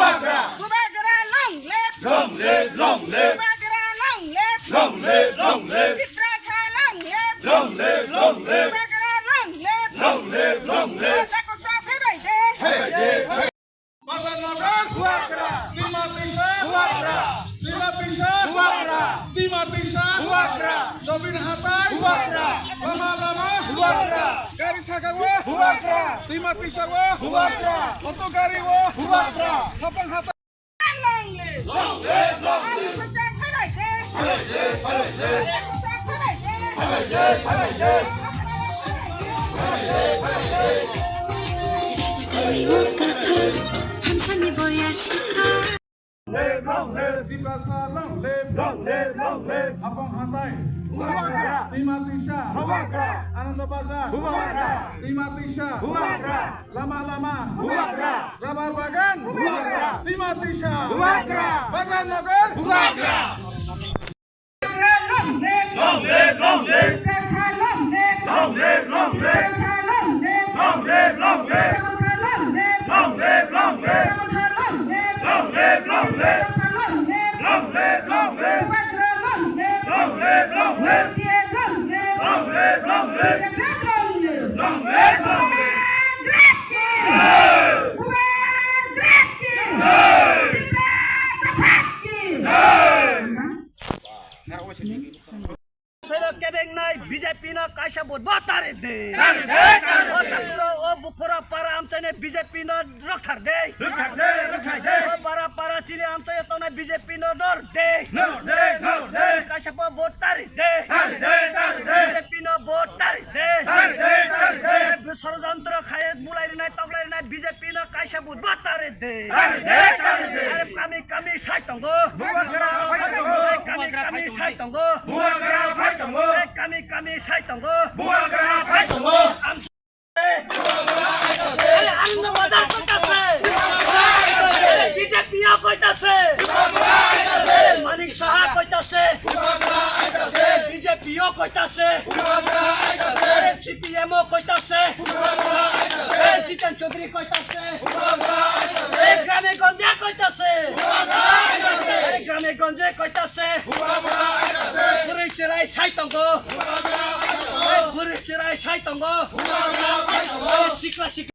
Huagra. Huagra long live. Long live, long live. Huagra long live. Long live, long live. Vitrasa long live. Long live, long live. Huagra long live. Long live, long live. Takut sa pebay de. Hey, Pasar Naga, Huagra. lima pisang, Huagra. lima pisang, Huagra. lima pisang, Huagra. Sobin Hatai, Huagra. lama-lama, Huagra. garis hagawa, Huagra. lima pisang wa, Huagra. untuk gari wa, Huagra. hapang Hatai. Long live. Long live, long live. Takut sa pebay de. Hey, Takut sa pebay de. 천천히 보여줄까 long live. Di pasar long live, Long live, long live. hapang Hatai, Huagra. lima pisang, Huagra. Ananda Bazar, Huagra. lima pisang, Huagra. lama-lama, Huagra. Rabar Bagan, Huagra. lima pisang, Huagra. Pasar Naga, Huagra. Long live. Long live, long live. Vitrasa long live. Long live, long live. Vitrasa long live. Long live, long live. Takut long live. Long live, long live. Takut long live. Long live, long live. Takut long live. Long live, long live. Huagra long live. Long live, long live. Dia long live. Long live, long live. Huagra long live. Long live, long live. কেবেং নাই BJP না কাইসা vote বাতারে দে ও তাকুরা ও বুখরা পারা আমচানে BJP ন রখার দে ও পারা পারা চিলে আমচানে তো না BJP ন নর দে কাইসা ভোট তারি দে বিজেপি ন ভোট তারি দে ষড়যন্ত্র খায়ে বুলাইরি নাই তগলাইরি নাই বিজেপি ন কাইসা ভোট বাতারে দে আরে কামি কামি সাইতঙ্গ কামি কামি সাইতঙ্গ kami say tanggo আনন্দ বাজার কইতাছে বিজেপি কইতাছে মানিক সাহা কইতাছে বিজেপি কইতাছে সিপিএম কইতাছে জিতেন চৌধুরী কইতাছে গ্রামে গঞ্জে কইতাছে গ্রামে গঞ্জে কইতাছে বুড়ি চিরাই সাইতঙ্গ বুড়ি চিরাই সাইতঙ্গ শিকলা